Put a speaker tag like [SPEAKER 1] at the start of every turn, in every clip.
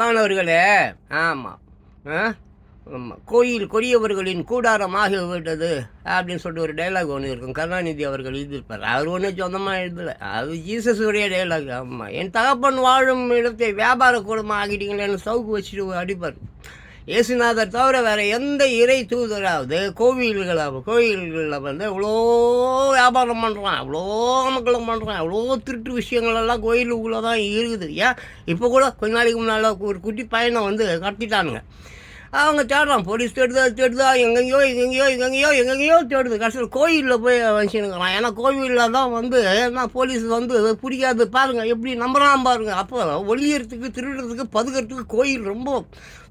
[SPEAKER 1] மாணவர்களே, ஆமாம், ஆமாம், கோயில் கொடியவர்களின் கூடாரமாக விட்டது அப்படின்னு சொல்லிட்டு ஒரு டைலாக் ஒன்று இருக்கும். கருணாநிதி அவர்கள் எழுதியிருப்பார். அவர் ஒன்றும் சொந்தமாக எழுதலை, அது ஜீசஸுடைய டைலாக். ஆமாம், என் தகப்பன் வாழும் இடத்தை வியாபார கூடமாக ஆகிட்டீங்களேன்னு சவுக்கு வச்சுட்டு அடிப்பார். இயேசுநாதர் தவிர வேறு எந்த இறை தூதராவது கோவில்களில் வந்து இவ்வளோ வியாபாரம் பண்ணுறான், இவ்வளோ மக்களும் பண்ணுறான், இவ்வளோ திருட்டு விஷயங்களெல்லாம் கோயிலுக்குள்ளே தான் இருக்குது. ஏன் இப்போ கூட கொஞ்ச நாளைக்கு முன்னால் ஒரு குட்டி பையனை வந்து கடத்திட்டானுங்க. அவங்க தேடுறான், போலீஸ் தேடுதா எங்கெங்கேயோ தேடுது. கடைசியில் கோயிலில் போய் வச்சுருக்கிறான். ஏன்னா கோவிலில் தான் வந்து நான் போலீஸ் வந்து பிடிக்காது பாருங்கள், எப்படி நம்புறான் பாருங்கள். அப்போ ஒளியறதுக்கு, திருடுறதுக்கு, பதுக்கிறதுக்கு கோயில் ரொம்ப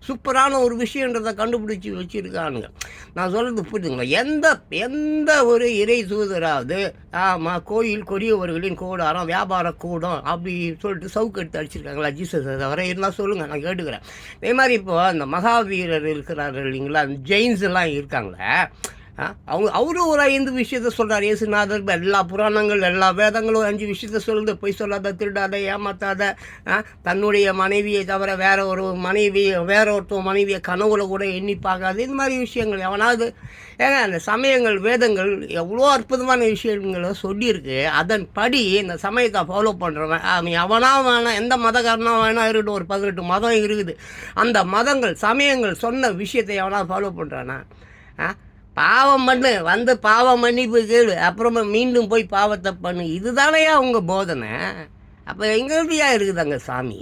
[SPEAKER 1] சூப்பரான ஒரு விஷயன்றதை கண்டுபிடிச்சி வச்சுருக்கானுங்க. நான் சொல்கிறது புரியுதுங்களா? எந்த ஒரு இறை தூதராவது ஆமாம் கோயில் கொடியவர்களின் கூடாரம் வியாபார கூடம் அப்படி சொல்லிட்டு சவுக்கு எடுத்து அடிச்சிருக்காங்களா ஜீசஸ் தவிர? இருந்தால் சொல்லுங்கள், நான் கேட்டுக்கிறேன். அதே மாதிரி இப்போது அந்த மகாவீரர் இருக்கிறார்கள் இல்லைங்களா, அந்த ஜெயின்ஸ் எல்லாம் இருக்காங்களே, அவரும் ஒரு 5 விஷயத்த சொல்கிறார். இயேசுநாதர் எல்லா புராணங்கள் எல்லா வேதங்களும் 5 விஷயத்த சொல்லுது. பொய் சொல்லாத, திருடாத, ஏமாத்தாத, தன்னுடைய மனைவியை தவிர வேற ஒருத்தர் மனைவியை கனவுல கூட எண்ணி பார்க்காது. இது மாதிரி விஷயங்கள் எவனாவது ஏங்க அந்த சமயங்கள் வேதங்கள் எவ்வளோ அற்புதமான விஷயங்களை சொல்லியிருக்கு. அதன்படி இந்த சமயத்தை ஃபாலோ பண்ணுறவன் அவன் எவனா வேணாம், எந்த மதக்காரனாக வேணா இருக்கட்டும், ஒரு 18 மதம் இருக்குது. அந்த மதங்கள் சமயங்கள் சொன்ன விஷயத்தை எவனா ஃபாலோ பண்ணுறானா? பாவம் பண்ணு, வந்து பாவம் மன்னிப்பு கேளு, அப்புறமா மீண்டும் போய் பாவத்தை பண்ணு, இதுதானையா உங்கள் போதனை? அப்போ எங்கேயா இருக்குது அங்கே சாமி?